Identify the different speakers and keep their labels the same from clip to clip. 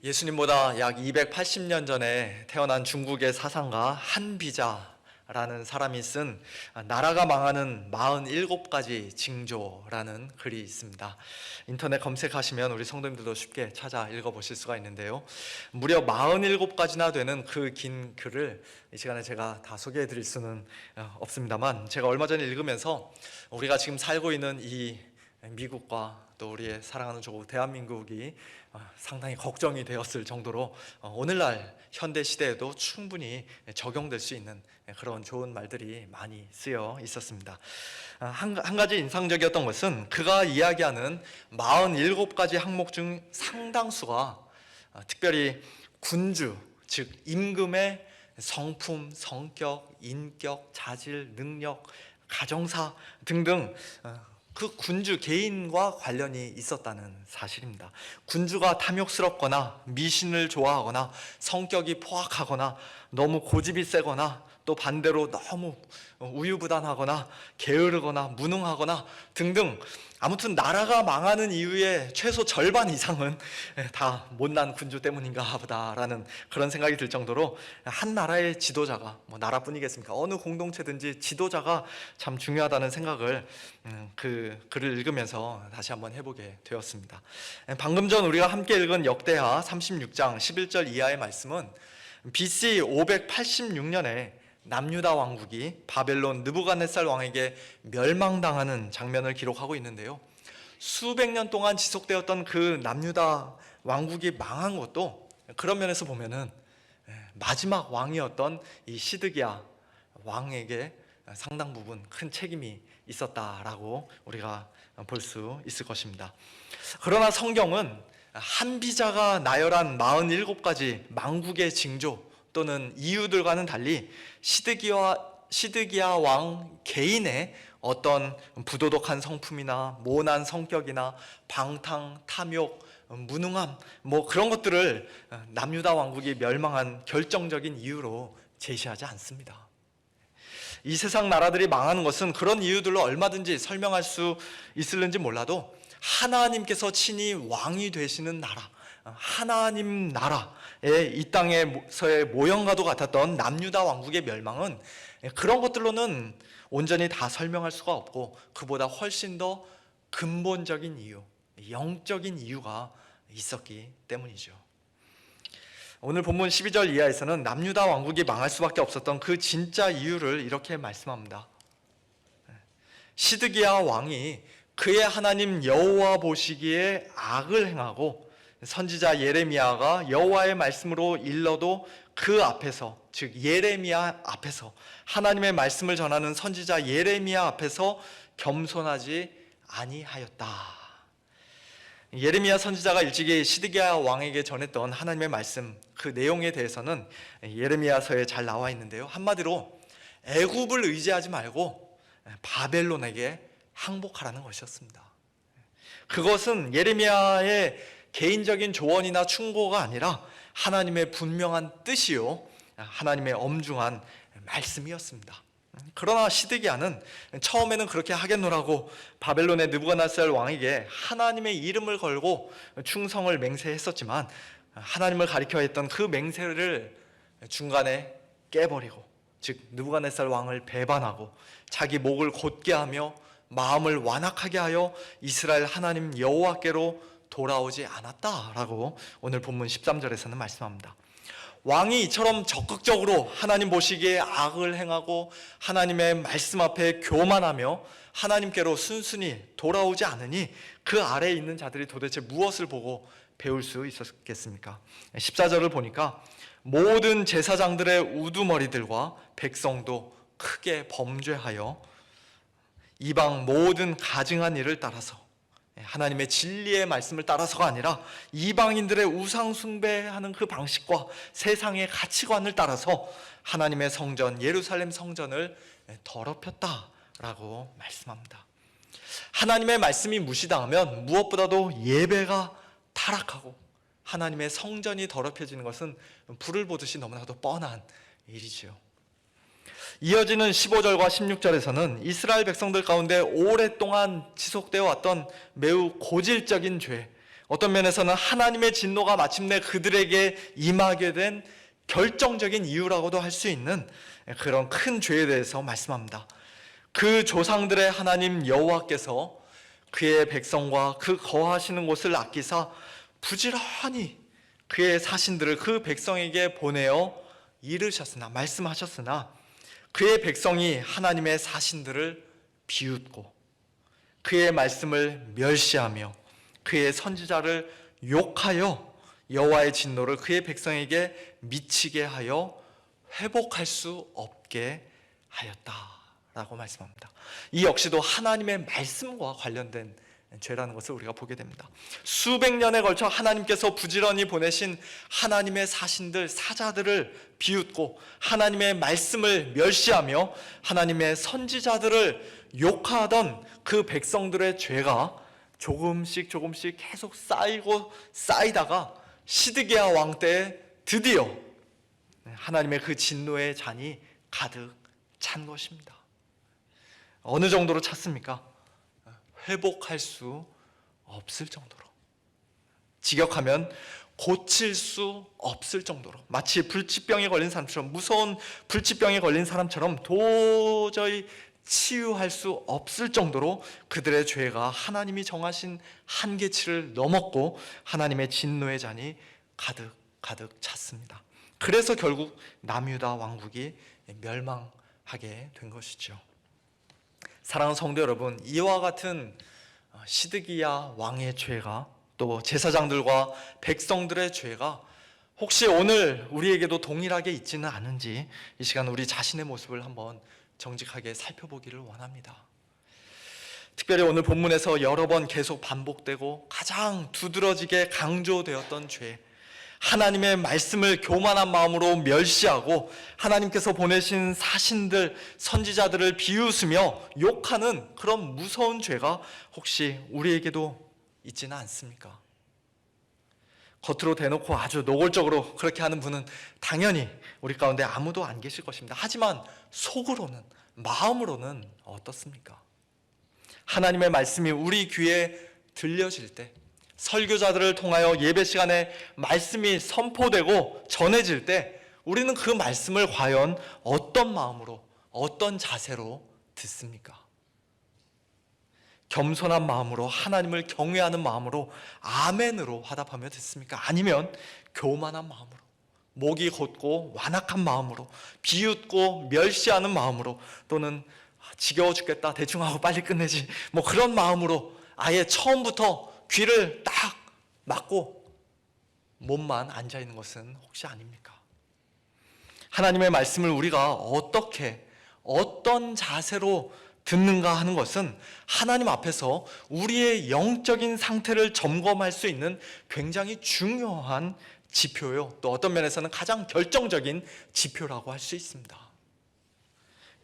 Speaker 1: 예수님보다 약 280년 전에 태어난 중국의 사상가 한비자라는 사람이 쓴 나라가 망하는 47가지 징조라는 글이 있습니다. 인터넷 검색하시면 우리 성도님들도 쉽게 찾아 읽어보실 수가 있는데요, 무려 47가지나 되는 그 긴 글을 이 시간에 제가 다 소개해 드릴 수는 없습니다만, 제가 얼마 전에 읽으면서 우리가 지금 살고 있는 이 미국과 또 우리의 사랑하는 조국 대한민국이 상당히 걱정이 되었을 정도로 오늘날 현대 시대에도 충분히 적용될 수 있는 그런 좋은 말들이 많이 쓰여 있었습니다. 한 가지 인상적이었던 것은 그가 이야기하는 47가지 항목 중 상당수가 특별히 군주, 즉 임금의 성품, 성격, 인격, 자질, 능력, 가정사 등등 그 군주 개인과 관련이 있었다는 사실입니다. 군주가 탐욕스럽거나 미신을 좋아하거나 성격이 포악하거나 너무 고집이 세거나 또 반대로 너무 우유부단하거나 게으르거나 무능하거나 등등, 아무튼 나라가 망하는 이유의 최소 절반 이상은 다 못난 군주 때문인가 보다라는 그런 생각이 들 정도로, 한 나라의 지도자가, 나라뿐이겠습니까? 어느 공동체든지 지도자가 참 중요하다는 생각을 그 글을 읽으면서 다시 한번 해보게 되었습니다. 방금 전 우리가 함께 읽은 역대하 36장 11절 이하의 말씀은 BC 586년에 남유다 왕국이 바벨론 느부갓네살 왕에게 멸망당하는 장면을 기록하고 있는데요, 수백 년 동안 지속되었던 그 남유다 왕국이 망한 것도 그런 면에서 보면은 마지막 왕이었던 이 시드기야 왕에게 상당 부분 큰 책임이 있었다라고 우리가 볼 수 있을 것입니다. 그러나 성경은 한비자가 나열한 47가지 망국의 징조 또는 이유들과는 달리 시드기야 왕 개인의 어떤 부도덕한 성품이나 모난 성격이나 방탕, 탐욕, 무능함 그런 것들을 남유다 왕국이 멸망한 결정적인 이유로 제시하지 않습니다. 이 세상 나라들이 망하는 것은 그런 이유들로 얼마든지 설명할 수 있을는지 몰라도 하나님께서 친히 왕이 되시는 나라, 하나님 나라의 이 땅에서의 모형과도 같았던 남유다 왕국의 멸망은 그런 것들로는 온전히 다 설명할 수가 없고, 그보다 훨씬 더 근본적인 이유, 영적인 이유가 있었기 때문이죠. 오늘 본문 12절 이하에서는 남유다 왕국이 망할 수밖에 없었던 그 진짜 이유를 이렇게 말씀합니다. 시드기야 왕이 그의 하나님 여호와 보시기에 악을 행하고, 선지자 예레미야가 여호와의 말씀으로 일러도 그 앞에서, 즉 예레미야 앞에서, 하나님의 말씀을 전하는 선지자 예레미야 앞에서 겸손하지 아니하였다. 예레미야 선지자가 일찍이 시드기야 왕에게 전했던 하나님의 말씀, 그 내용에 대해서는 예레미야서에 잘 나와 있는데요, 한마디로 애굽을 의지하지 말고 바벨론에게 항복하라는 것이었습니다. 그것은 예레미야의 개인적인 조언이나 충고가 아니라 하나님의 분명한 뜻이요, 하나님의 엄중한 말씀이었습니다. 그러나 시드기야는 처음에는 그렇게 하겠노라고 바벨론의 느부갓네살 왕에게 하나님의 이름을 걸고 충성을 맹세했었지만, 하나님을 가리켜 했던 그 맹세를 중간에 깨버리고, 즉 느부갓네살 왕을 배반하고 자기 목을 곧게 하며 마음을 완악하게 하여 이스라엘 하나님 여호와께로 돌아오지 않았다라고 오늘 본문 13절에서는 말씀합니다. 왕이 이처럼 적극적으로 하나님 보시기에 악을 행하고 하나님의 말씀 앞에 교만하며 하나님께로 순순히 돌아오지 않으니 그 아래에 있는 자들이 도대체 무엇을 보고 배울 수 있었겠습니까? 14절을 보니까 모든 제사장들의 우두머리들과 백성도 크게 범죄하여 이방 모든 가증한 일을 따라서, 하나님의 진리의 말씀을 따라서가 아니라 이방인들의 우상 숭배하는 그 방식과 세상의 가치관을 따라서 하나님의 성전, 예루살렘 성전을 더럽혔다라고 말씀합니다. 하나님의 말씀이 무시당하면 무엇보다도 예배가 타락하고 하나님의 성전이 더럽혀지는 것은 불을 보듯이 너무나도 뻔한 일이지요. 이어지는 15절과 16절에서는 이스라엘 백성들 가운데 오랫동안 지속되어 왔던 매우 고질적인 죄, 어떤 면에서는 하나님의 진노가 마침내 그들에게 임하게 된 결정적인 이유라고도 할 수 있는 그런 큰 죄에 대해서 말씀합니다. 그 조상들의 하나님 여호와께서 그의 백성과 그 거하시는 곳을 아끼사 부지런히 그의 사신들을 그 백성에게 보내어 이르셨으나, 말씀하셨으나 그의 백성이 하나님의 사신들을 비웃고 그의 말씀을 멸시하며 그의 선지자를 욕하여 여호와의 진노를 그의 백성에게 미치게 하여 회복할 수 없게 하였다라고 말씀합니다. 이 역시도 하나님의 말씀과 관련된 죄라는 것을 우리가 보게 됩니다. 수백 년에 걸쳐 하나님께서 부지런히 보내신 하나님의 사신들, 사자들을 비웃고 하나님의 말씀을 멸시하며 하나님의 선지자들을 욕하던 그 백성들의 죄가 조금씩 계속 쌓이고 쌓이다가 시드기야 왕 때 드디어 하나님의 그 진노의 잔이 가득 찬 것입니다. 어느 정도로 찼습니까? 회복할 수 없을 정도로, 직역하면 고칠 수 없을 정도로, 마치 불치병에 걸린 사람처럼, 무서운 불치병에 걸린 사람처럼 도저히 치유할 수 없을 정도로 그들의 죄가 하나님이 정하신 한계치를 넘었고 하나님의 진노의 잔이 가득 찼습니다. 그래서 결국 남유다 왕국이 멸망하게 된 것이죠. 사랑하는 성도 여러분, 이와 같은 시드기야 왕의 죄가, 또 제사장들과 백성들의 죄가 혹시 오늘 우리에게도 동일하게 있지는 않은지 이 시간 우리 자신의 모습을 한번 정직하게 살펴보기를 원합니다. 특별히 오늘 본문에서 여러 번 계속 반복되고 가장 두드러지게 강조되었던 죄, 하나님의 말씀을 교만한 마음으로 멸시하고 하나님께서 보내신 사신들, 선지자들을 비웃으며 욕하는 그런 무서운 죄가 혹시 우리에게도 있지는 않습니까? 겉으로 대놓고 아주 노골적으로 그렇게 하는 분은 당연히 우리 가운데 아무도 안 계실 것입니다. 하지만 속으로는, 마음으로는 어떻습니까? 하나님의 말씀이 우리 귀에 들려질 때, 설교자들을 통하여 예배 시간에 말씀이 선포되고 전해질 때 우리는 그 말씀을 과연 어떤 마음으로, 어떤 자세로 듣습니까? 겸손한 마음으로, 하나님을 경외하는 마음으로 아멘으로 화답하며 듣습니까? 아니면 교만한 마음으로, 목이 곧고 완악한 마음으로, 비웃고 멸시하는 마음으로, 또는 지겨워 죽겠다, 대충 하고 빨리 끝내지, 뭐 그런 마음으로 아예 처음부터 귀를 딱 막고 몸만 앉아있는 것은 혹시 아닙니까? 하나님의 말씀을 우리가 어떻게, 어떤 자세로 듣는가 하는 것은 하나님 앞에서 우리의 영적인 상태를 점검할 수 있는 굉장히 중요한 지표요, 또 어떤 면에서는 가장 결정적인 지표라고 할 수 있습니다.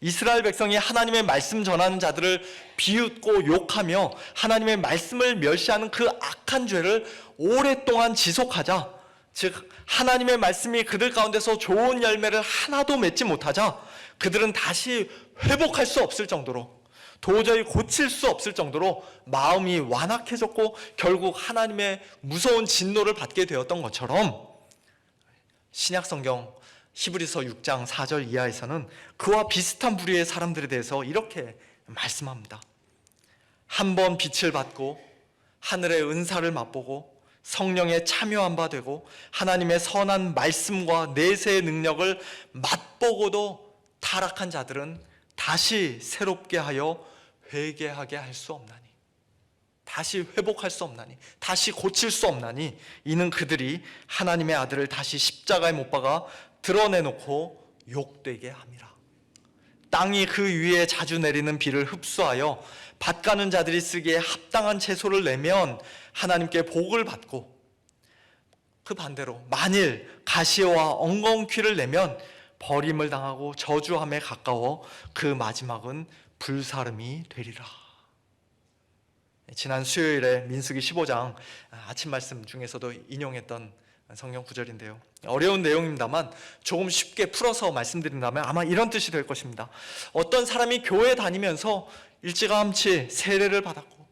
Speaker 1: 이스라엘 백성이 하나님의 말씀 전하는 자들을 비웃고 욕하며 하나님의 말씀을 멸시하는 그 악한 죄를 오랫동안 지속하자, 즉 하나님의 말씀이 그들 가운데서 좋은 열매를 하나도 맺지 못하자 그들은 다시 회복할 수 없을 정도로, 도저히 고칠 수 없을 정도로 마음이 완악해졌고 결국 하나님의 무서운 진노를 받게 되었던 것처럼, 신약성경 히브리서 6장 4절 이하에서는 그와 비슷한 부류의 사람들에 대해서 이렇게 말씀합니다. 한번 빛을 받고 하늘의 은사를 맛보고 성령에 참여한 바 되고 하나님의 선한 말씀과 내세의 능력을 맛보고도 타락한 자들은 다시 새롭게 하여 회개하게 할 수 없나니, 다시 회복할 수 없나니, 다시 고칠 수 없나니, 이는 그들이 하나님의 아들을 다시 십자가에 못 박아 드러내놓고 욕되게 함이라. 땅이 그 위에 자주 내리는 비를 흡수하여 밭 가는 자들이 쓰기에 합당한 채소를 내면 하나님께 복을 받고, 그 반대로 만일 가시와 엉겅퀴를 내면 버림을 당하고 저주함에 가까워 그 마지막은 불사름이 되리라. 지난 수요일에 민수기 15장 아침 말씀 중에서도 인용했던 성경 구절인데요, 어려운 내용입니다만 조금 쉽게 풀어서 말씀드린다면 아마 이런 뜻이 될 것입니다. 어떤 사람이 교회 다니면서 일찌감치 세례를 받았고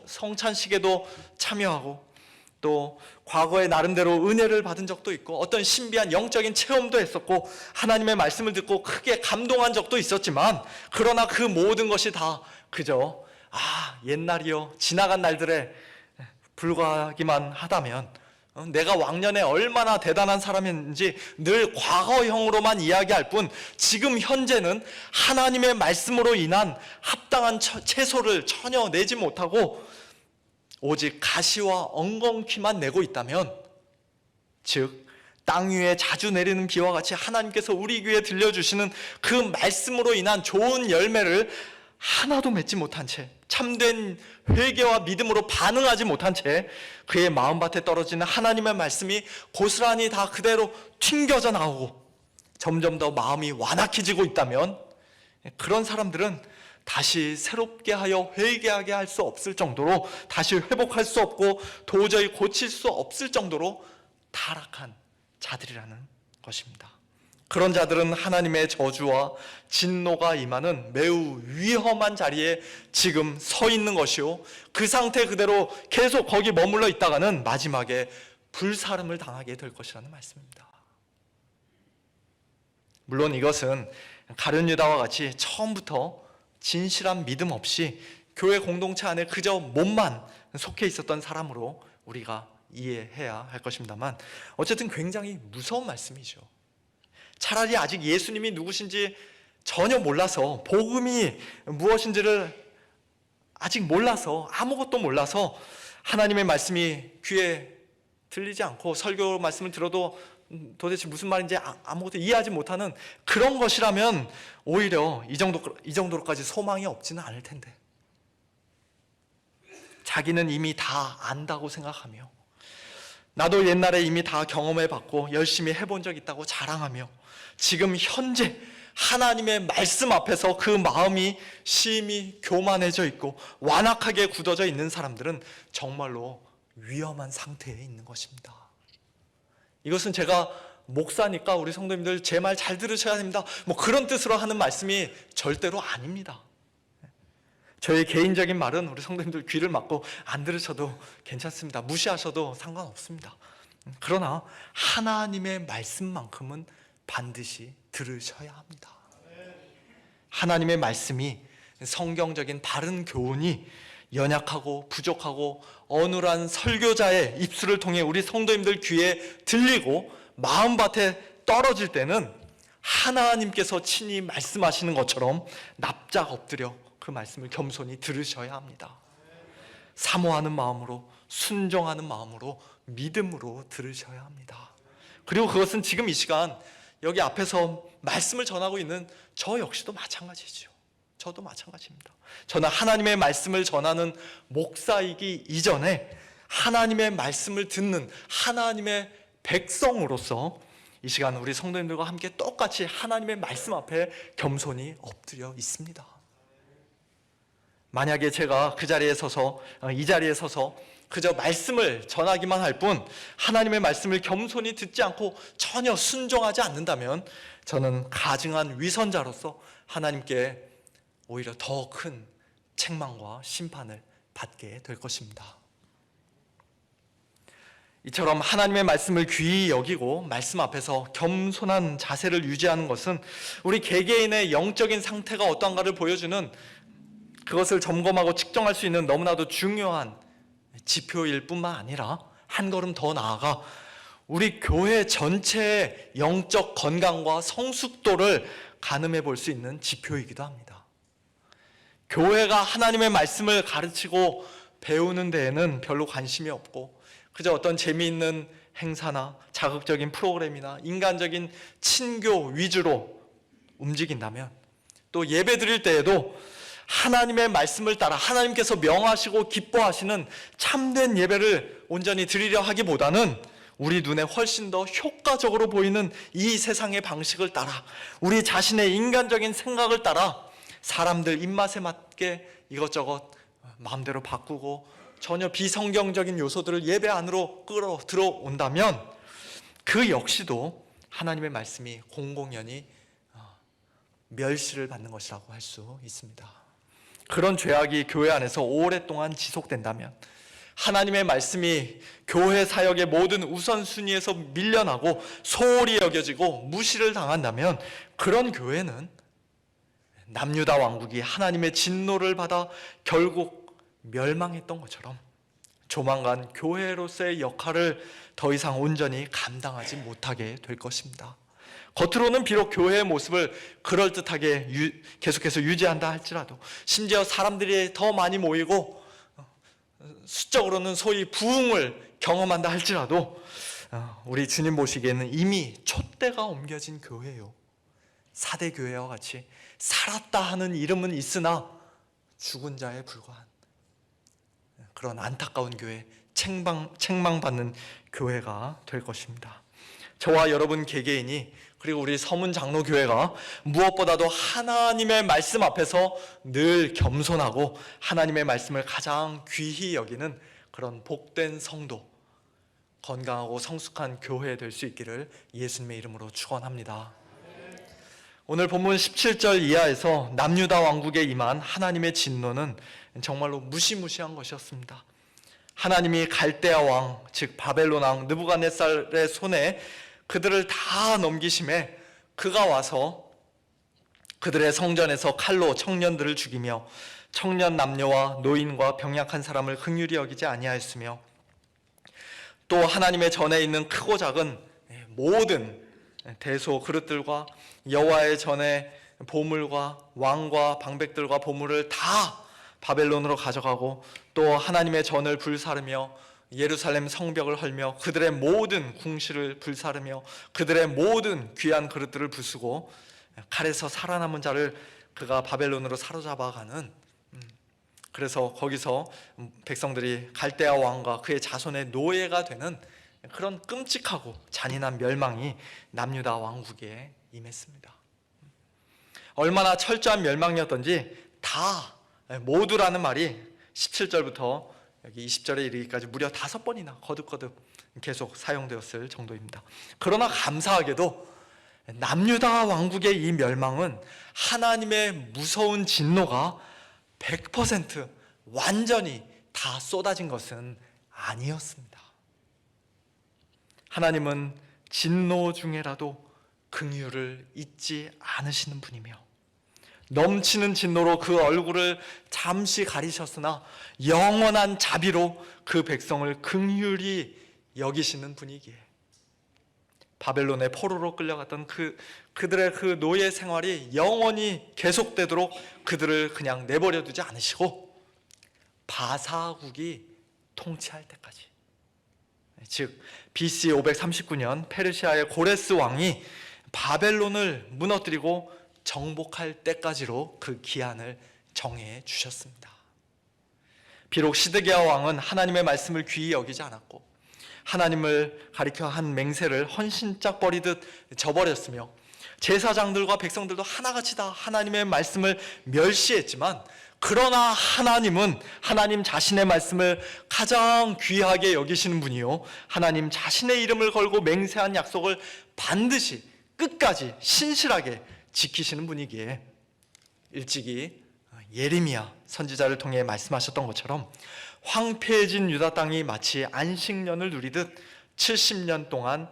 Speaker 1: 성찬식에도 참여하고 또 과거에 나름대로 은혜를 받은 적도 있고 어떤 신비한 영적인 체험도 했었고 하나님의 말씀을 듣고 크게 감동한 적도 있었지만, 그러나 그 모든 것이 다 그저 옛날이요, 지나간 날들에 불과하기만 하다면, 내가 왕년에 얼마나 대단한 사람인지 늘 과거형으로만 이야기할 뿐, 지금 현재는 하나님의 말씀으로 인한 합당한 채소를 전혀 내지 못하고 오직 가시와 엉겅퀴만 내고 있다면, 즉 땅 위에 자주 내리는 비와 같이 하나님께서 우리 귀에 들려주시는 그 말씀으로 인한 좋은 열매를 하나도 맺지 못한 채, 참된 회개와 믿음으로 반응하지 못한 채 그의 마음밭에 떨어지는 하나님의 말씀이 고스란히 다 그대로 튕겨져 나오고 점점 더 마음이 완악해지고 있다면, 그런 사람들은 다시 새롭게 하여 회개하게 할 수 없을 정도로, 다시 회복할 수 없고 도저히 고칠 수 없을 정도로 타락한 자들이라는 것입니다. 그런 자들은 하나님의 저주와 진노가 임하는 매우 위험한 자리에 지금 서 있는 것이요, 그 상태 그대로 계속 거기 머물러 있다가는 마지막에 불사름을 당하게 될 것이라는 말씀입니다. 물론 이것은 가룟 유다와 같이 처음부터 진실한 믿음 없이 교회 공동체 안에 그저 몸만 속해 있었던 사람으로 우리가 이해해야 할 것입니다만, 어쨌든 굉장히 무서운 말씀이죠. 차라리 아직 예수님이 누구신지 전혀 몰라서, 복음이 무엇인지를 아직 몰라서, 아무것도 몰라서 하나님의 말씀이 귀에 들리지 않고 설교 말씀을 들어도 도대체 무슨 말인지 아무것도 이해하지 못하는 그런 것이라면 오히려 이 정도로까지 소망이 없지는 않을 텐데, 자기는 이미 다 안다고 생각하며, 나도 옛날에 이미 다 경험해봤고 열심히 해본 적 있다고 자랑하며, 지금 현재 하나님의 말씀 앞에서 그 마음이 심히 교만해져 있고 완악하게 굳어져 있는 사람들은 정말로 위험한 상태에 있는 것입니다. 이것은 제가 목사니까 우리 성도님들 제 말 잘 들으셔야 됩니다, 그런 뜻으로 하는 말씀이 절대로 아닙니다. 저의 개인적인 말은 우리 성도님들 귀를 막고 안 들으셔도 괜찮습니다. 무시하셔도 상관없습니다. 그러나 하나님의 말씀만큼은 반드시 들으셔야 합니다. 하나님의 말씀이, 성경적인 바른 교훈이 연약하고 부족하고 어눌한 설교자의 입술을 통해 우리 성도님들 귀에 들리고 마음밭에 떨어질 때는 하나님께서 친히 말씀하시는 것처럼 납작 엎드려 그 말씀을 겸손히 들으셔야 합니다. 사모하는 마음으로, 순종하는 마음으로, 믿음으로 들으셔야 합니다. 그리고 그것은 지금 이 시간 여기 앞에서 말씀을 전하고 있는 저 역시도 마찬가지죠. 저도 마찬가지입니다. 저는 하나님의 말씀을 전하는 목사이기 이전에 하나님의 말씀을 듣는 하나님의 백성으로서 이 시간 우리 성도님들과 함께 똑같이 하나님의 말씀 앞에 겸손히 엎드려 있습니다. 만약에 제가 그 자리에 서서, 이 자리에 서서 그저 말씀을 전하기만 할 뿐 하나님의 말씀을 겸손히 듣지 않고 전혀 순종하지 않는다면, 저는 가증한 위선자로서 하나님께 오히려 더 큰 책망과 심판을 받게 될 것입니다. 이처럼 하나님의 말씀을 귀히 여기고 말씀 앞에서 겸손한 자세를 유지하는 것은 우리 개개인의 영적인 상태가 어떠한가를 보여주는, 그것을 점검하고 측정할 수 있는 너무나도 중요한 지표일 뿐만 아니라 한 걸음 더 나아가 우리 교회 전체의 영적 건강과 성숙도를 가늠해 볼 수 있는 지표이기도 합니다. 교회가 하나님의 말씀을 가르치고 배우는 데에는 별로 관심이 없고 그저 어떤 재미있는 행사나 자극적인 프로그램이나 인간적인 친교 위주로 움직인다면, 또 예배 드릴 때에도 하나님의 말씀을 따라 하나님께서 명하시고 기뻐하시는 참된 예배를 온전히 드리려 하기보다는 우리 눈에 훨씬 더 효과적으로 보이는 이 세상의 방식을 따라, 우리 자신의 인간적인 생각을 따라 사람들 입맛에 맞게 이것저것 마음대로 바꾸고 전혀 비성경적인 요소들을 예배 안으로 끌어 들어온다면, 그 역시도 하나님의 말씀이 공공연히 멸시를 받는 것이라고 할 수 있습니다. 그런 죄악이 교회 안에서 오랫동안 지속된다면, 하나님의 말씀이 교회 사역의 모든 우선순위에서 밀려나고 소홀히 여겨지고 무시를 당한다면 그런 교회는 남유다 왕국이 하나님의 진노를 받아 결국 멸망했던 것처럼 조만간 교회로서의 역할을 더 이상 온전히 감당하지 못하게 될 것입니다. 겉으로는 비록 교회의 모습을 그럴듯하게 계속해서 유지한다 할지라도, 심지어 사람들이 더 많이 모이고 수적으로는 소위 부흥을 경험한다 할지라도 우리 주님 보시기에는 이미 촛대가 옮겨진 교회요, 사대 교회와 같이 살았다 하는 이름은 있으나 죽은 자에 불과한 그런 안타까운 교회, 책망받는 교회가 될 것입니다. 저와 여러분 개개인이, 그리고 우리 서문 장로교회가 무엇보다도 하나님의 말씀 앞에서 늘 겸손하고 하나님의 말씀을 가장 귀히 여기는 그런 복된 성도, 건강하고 성숙한 교회 될 수 있기를 예수님의 이름으로 축원합니다. 오늘 본문 17절 이하에서 남유다 왕국에 임한 하나님의 진노는 정말로 무시무시한 것이었습니다. 하나님이 갈대아 왕, 즉 바벨론 왕 느부갓네살의 손에 그들을 다 넘기심에 그가 와서 그들의 성전에서 칼로 청년들을 죽이며 청년 남녀와 노인과 병약한 사람을 긍휼히 여기지 아니하였으며, 또 하나님의 전에 있는 크고 작은 모든 대소 그릇들과 여호와의 전에 보물과 왕과 방백들과 보물을 다 바벨론으로 가져가고, 또 하나님의 전을 불사르며 예루살렘 성벽을 헐며 그들의 모든 궁실을 불사르며 그들의 모든 귀한 그릇들을 부수고 칼에서 살아남은 자를 그가 바벨론으로 사로잡아가는, 그래서 거기서 백성들이 갈대아 왕과 그의 자손의 노예가 되는 그런 끔찍하고 잔인한 멸망이 남유다 왕국에 임했습니다. 얼마나 철저한 멸망이었던지 다 모두라는 말이 17절부터 여기 20절에 이르기까지 무려 5번이나 거듭거듭 계속 사용되었을 정도입니다. 그러나 감사하게도 남유다 왕국의 이 멸망은 하나님의 무서운 진노가 100% 완전히 다 쏟아진 것은 아니었습니다. 하나님은 진노 중에라도 긍휼을 잊지 않으시는 분이며 넘치는 진노로 그 얼굴을 잠시 가리셨으나 영원한 자비로 그 백성을 긍휼히 여기시는 분이기에 바벨론의 포로로 끌려갔던 그들의 그 노예 생활이 영원히 계속되도록 그들을 그냥 내버려 두지 않으시고 바사국이 통치할 때까지, 즉 BC 539년 페르시아의 고레스 왕이 바벨론을 무너뜨리고 정복할 때까지로 그 기한을 정해 주셨습니다. 비록 시드기야 왕은 하나님의 말씀을 귀히 여기지 않았고 하나님을 가리켜 한 맹세를 헌신짝 버리듯 저버렸으며 제사장들과 백성들도 하나같이 다 하나님의 말씀을 멸시했지만, 그러나 하나님은 하나님 자신의 말씀을 가장 귀하게 여기시는 분이요, 하나님 자신의 이름을 걸고 맹세한 약속을 반드시 끝까지 신실하게 지키시는 분이기에 일찍이 예레미야 선지자를 통해 말씀하셨던 것처럼 황폐해진 유다 땅이 마치 안식년을 누리듯 70년 동안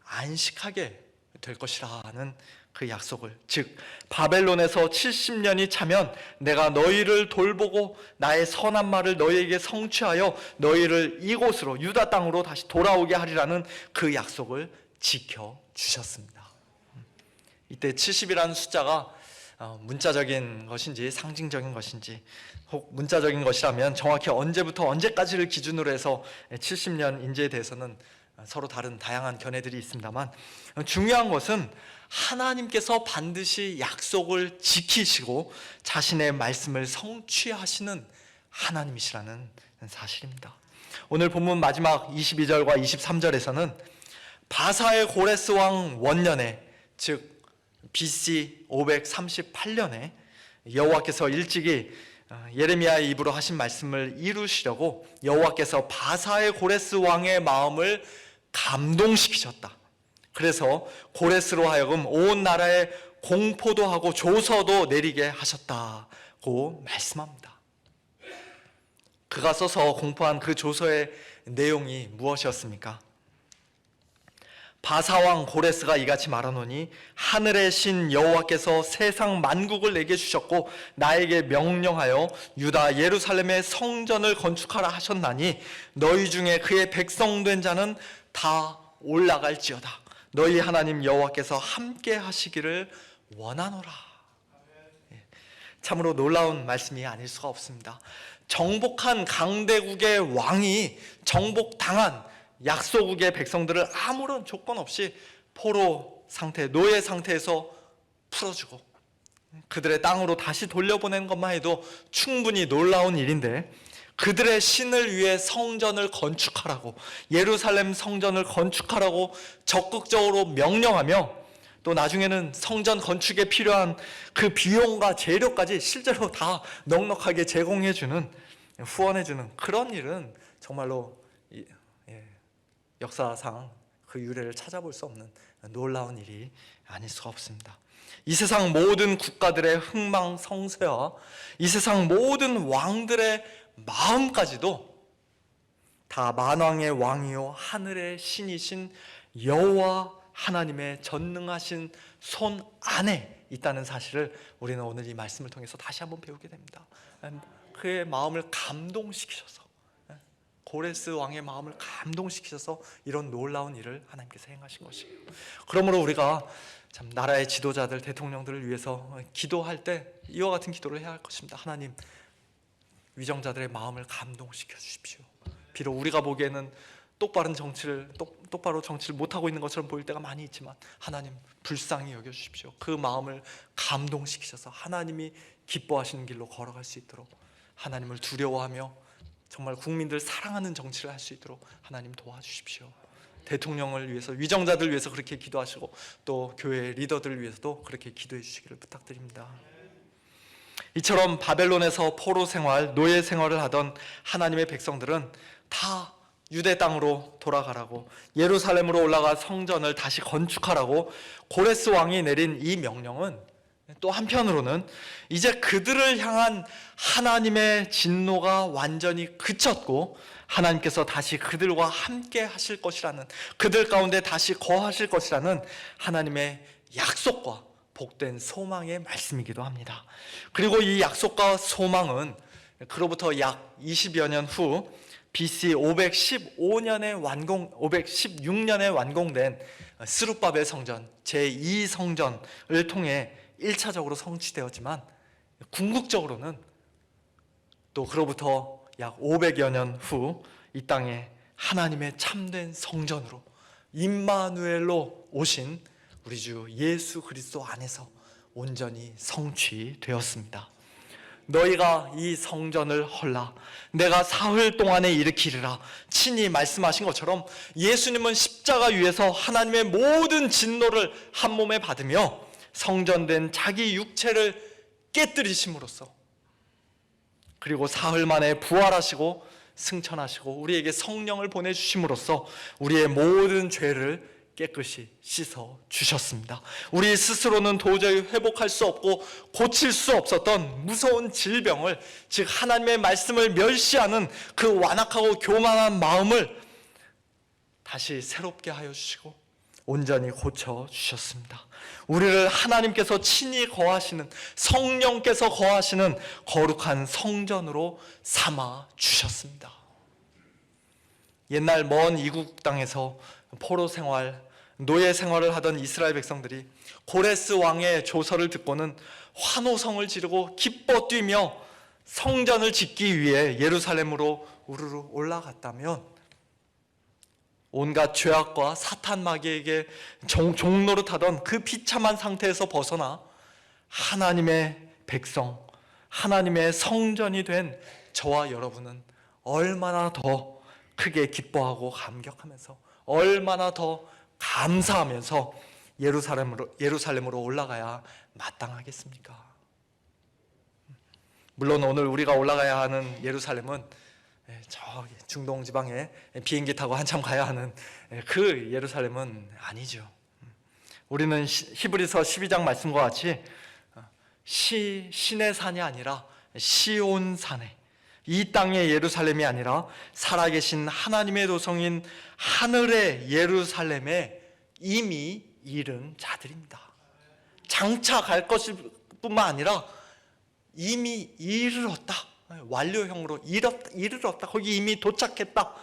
Speaker 1: 안식하게 될 것이라는 그 약속을, 즉 바벨론에서 70년이 차면 내가 너희를 돌보고 나의 선한 말을 너희에게 성취하여 너희를 이곳으로 유다 땅으로 다시 돌아오게 하리라는 그 약속을 지켜주셨습니다. 이때 70이라는 숫자가 문자적인 것인지 상징적인 것인지, 혹 문자적인 것이라면 정확히 언제부터 언제까지를 기준으로 해서 70년 인재에 대해서는 서로 다른 다양한 견해들이 있습니다만, 중요한 것은 하나님께서 반드시 약속을 지키시고 자신의 말씀을 성취하시는 하나님이시라는 사실입니다. 오늘 본문 마지막 22절과 23절에서는 바사의 고레스 왕 원년에, 즉 BC 538년에 여호와께서 일찍이 예레미야의 입으로 하신 말씀을 이루시려고 여호와께서 바사의 고레스 왕의 마음을 감동시키셨다. 그래서 고레스로 하여금 온 나라에 공포도 하고 조서도 내리게 하셨다고 말씀합니다. 그가 써서 공포한 그 조서의 내용이 무엇이었습니까? 바사왕 고레스가 이같이 말하노니 하늘의 신 여호와께서 세상 만국을 내게 주셨고 나에게 명령하여 유다 예루살렘의 성전을 건축하라 하셨나니 너희 중에 그의 백성된 자는 다 올라갈지어다. 너희 하나님 여호와께서 함께 하시기를 원하노라. 참으로 놀라운 말씀이 아닐 수가 없습니다. 정복한 강대국의 왕이 정복당한 약소국의 백성들을 아무런 조건 없이 포로 상태, 노예 상태에서 풀어주고 그들의 땅으로 다시 돌려보내는 것만 해도 충분히 놀라운 일인데, 그들의 신을 위해 성전을 건축하라고, 예루살렘 성전을 건축하라고 적극적으로 명령하며, 또 나중에는 성전 건축에 필요한 그 비용과 재료까지 실제로 다 넉넉하게 제공해주는, 후원해주는 그런 일은 정말로 역사상 그 유래를 찾아볼 수 없는 놀라운 일이 아닐 수가 없습니다. 이 세상 모든 국가들의 흥망성쇠와 이 세상 모든 왕들의 마음까지도 다 만왕의 왕이요 하늘의 신이신 여호와 하나님의 전능하신 손 안에 있다는 사실을 우리는 오늘 이 말씀을 통해서 다시 한번 배우게 됩니다. 그의 마음을 감동시키셔서, 고레스 왕의 마음을 감동시키셔서 이런 놀라운 일을 하나님께서 행하신 것이에요. 그러므로 우리가 참 나라의 지도자들, 대통령들을 위해서 기도할 때 이와 같은 기도를 해야 할 것입니다. 하나님, 위정자들의 마음을 감동시켜 주십시오. 비록 우리가 보기에는 똑바로 정치를 못하고 있는 것처럼 보일 때가 많이 있지만 하나님 불쌍히 여겨주십시오. 그 마음을 감동시키셔서 하나님이 기뻐하시는 길로 걸어갈 수 있도록, 하나님을 두려워하며 정말 국민들 사랑하는 정치를 할 수 있도록 하나님 도와주십시오. 대통령을 위해서, 위정자들 위해서 그렇게 기도하시고 또 교회 리더들을 위해서도 그렇게 기도해 주시기를 부탁드립니다. 이처럼 바벨론에서 포로 생활, 노예 생활을 하던 하나님의 백성들은 다 유대 땅으로 돌아가라고, 예루살렘으로 올라가 성전을 다시 건축하라고 고레스 왕이 내린 이 명령은 또 한편으로는 이제 그들을 향한 하나님의 진노가 완전히 그쳤고 하나님께서 다시 그들과 함께 하실 것이라는, 그들 가운데 다시 거하실 것이라는 하나님의 약속과 복된 소망의 말씀이기도 합니다. 그리고 이 약속과 소망은 그로부터 약 20여 년 후 BC 516년에 완공된 스룹바벨 성전, 제2성전을 통해 1차적으로 성취되었지만 궁극적으로는 또 그로부터 약 500여 년 후 이 땅에 하나님의 참된 성전으로 임마누엘로 오신 우리 주 예수 그리스도 안에서 온전히 성취되었습니다. 너희가 이 성전을 헐라 내가 사흘 동안에 일으키리라 친히 말씀하신 것처럼 예수님은 십자가 위에서 하나님의 모든 진노를 한 몸에 받으며 성전된 자기 육체를 깨뜨리심으로써, 그리고 사흘 만에 부활하시고 승천하시고 우리에게 성령을 보내주심으로써 우리의 모든 죄를 깨끗이 씻어 주셨습니다. 우리 스스로는 도저히 회복할 수 없고 고칠 수 없었던 무서운 질병을, 즉 하나님의 말씀을 멸시하는 그 완악하고 교만한 마음을 다시 새롭게 하여 주시고 온전히 고쳐 주셨습니다. 우리를 하나님께서 친히 거하시는, 성령께서 거하시는 거룩한 성전으로 삼아 주셨습니다. 옛날 먼 이국 땅에서 포로 생활, 노예 생활을 하던 이스라엘 백성들이 고레스 왕의 조서를 듣고는 환호성을 지르고 기뻐 뛰며 성전을 짓기 위해 예루살렘으로 우르르 올라갔다면, 온갖 죄악과 사탄 마귀에게 종노릇하던 그 비참한 상태에서 벗어나 하나님의 백성, 하나님의 성전이 된 저와 여러분은 얼마나 더 크게 기뻐하고 감격하면서, 얼마나 더 감사하면서 예루살렘으로 올라가야 마땅하겠습니까? 물론 오늘 우리가 올라가야 하는 예루살렘은 저기 중동 지방에 비행기 타고 한참 가야 하는 그 예루살렘은 아니죠. 우리는 히브리서 12장 말씀과 같이 신의 산이 아니라 시온 산에,
Speaker 2: 이 땅의 예루살렘이 아니라 살아계신 하나님의 도성인 하늘의 예루살렘에 이미 이른 자들입니다. 장차 갈 것일 뿐만 아니라 이미 이르렀다, 완료형으로 이르렀다, 거기 이미 도착했다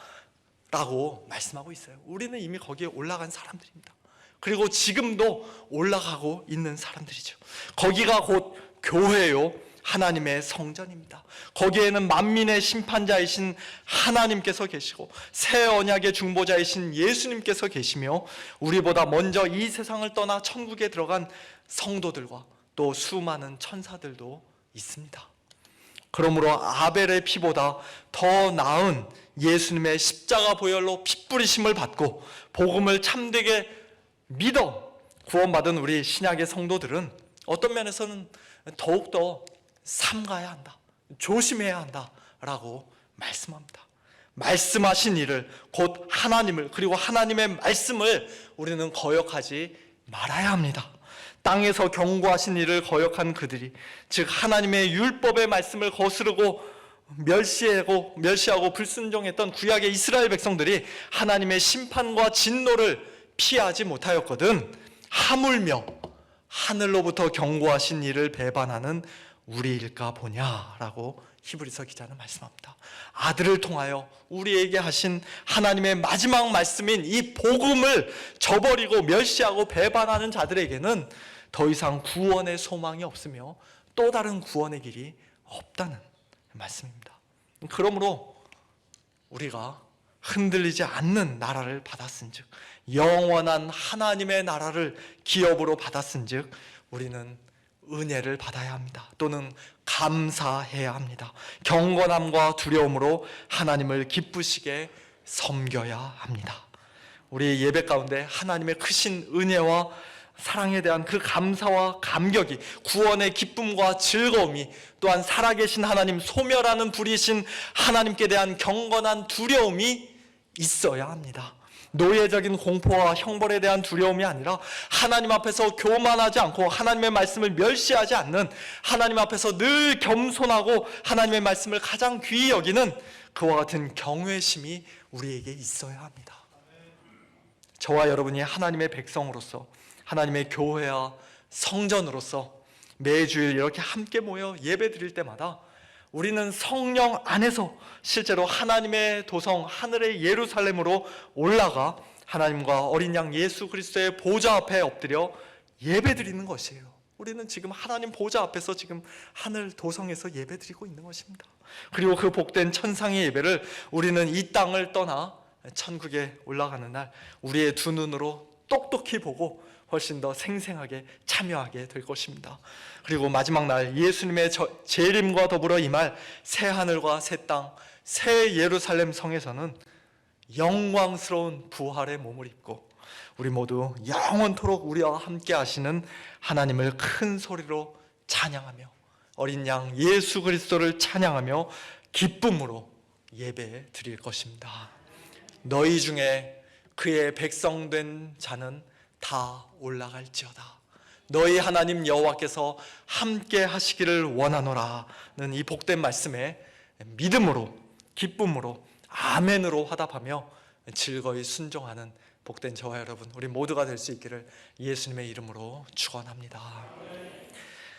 Speaker 2: 라고 말씀하고 있어요. 우리는 이미 거기에 올라간 사람들입니다. 그리고 지금도 올라가고 있는 사람들이죠. 거기가 곧 교회요, 하나님의 성전입니다. 거기에는 만민의 심판자이신 하나님께서 계시고 새 언약의 중보자이신 예수님께서 계시며 우리보다 먼저 이 세상을 떠나 천국에 들어간 성도들과 또 수많은 천사들도 있습니다. 그러므로 아벨의 피보다 더 나은 예수님의 십자가 보혈로 피 뿌리심을 받고 복음을 참되게 믿어 구원받은 우리 신약의 성도들은 어떤 면에서는 더욱더 삼가야 한다, 조심해야 한다라고 말씀합니다. 말씀하신 일을, 곧 하나님을, 그리고 하나님의 말씀을 우리는 거역하지 말아야 합니다. 땅에서 경고하신 일을 거역한 그들이, 즉 하나님의 율법의 말씀을 거스르고 멸시하고 불순종했던 구약의 이스라엘 백성들이 하나님의 심판과 진노를 피하지 못하였거든 하물며 하늘로부터 경고하신 일을 배반하는 우리일까 보냐라고 히브리서 기자는 말씀합니다. 아들을 통하여 우리에게 하신 하나님의 마지막 말씀인 이 복음을 저버리고 멸시하고 배반하는 자들에게는 더 이상 구원의 소망이 없으며 또 다른 구원의 길이 없다는 말씀입니다. 그러므로 우리가 흔들리지 않는 나라를 받았은즉, 영원한 하나님의 나라를 기업으로 받았은즉 우리는 은혜를 받아야 합니다. 또는 감사해야 합니다. 경건함과 두려움으로 하나님을 기쁘시게 섬겨야 합니다. 우리 예배 가운데 하나님의 크신 은혜와 사랑에 대한 그 감사와 감격이, 구원의 기쁨과 즐거움이, 또한 살아계신 하나님, 소멸하는 불이신 하나님께 대한 경건한 두려움이 있어야 합니다. 노예적인 공포와 형벌에 대한 두려움이 아니라 하나님 앞에서 교만하지 않고 하나님의 말씀을 멸시하지 않는, 하나님 앞에서 늘 겸손하고 하나님의 말씀을 가장 귀히 여기는 그와 같은 경외심이 우리에게 있어야 합니다. 저와 여러분이 하나님의 백성으로서, 하나님의 교회와 성전으로서 매주일 이렇게 함께 모여 예배 드릴 때마다 우리는 성령 안에서 실제로 하나님의 도성, 하늘의 예루살렘으로 올라가 하나님과 어린 양 예수 그리스도의 보좌 앞에 엎드려 예배 드리는 것이에요. 우리는 지금 하나님 보좌 앞에서 지금 하늘 도성에서 예배 드리고 있는 것입니다. 그리고 그 복된 천상의 예배를 우리는 이 땅을 떠나 천국에 올라가는 날 우리의 두 눈으로 똑똑히 보고 훨씬 더 생생하게 참여하게 될 것입니다. 그리고 마지막 날 예수님의 재림과 더불어 임할 새 하늘과 새 땅, 새 예루살렘 성에서는 영광스러운 부활의 몸을 입고 우리 모두 영원토록 우리와 함께 하시는 하나님을 큰 소리로 찬양하며 어린 양 예수 그리스도를 찬양하며 기쁨으로 예배 드릴 것입니다. 너희 중에 그의 백성된 자는 다 올라갈지어다. 너희 하나님 여호와께서 함께 하시기를 원하노라는 이 복된 말씀에 믿음으로, 기쁨으로, 아멘으로 화답하며 즐거이 순종하는 복된 저와 여러분, 우리 모두가 될 수 있기를 예수님의 이름으로 축원합니다.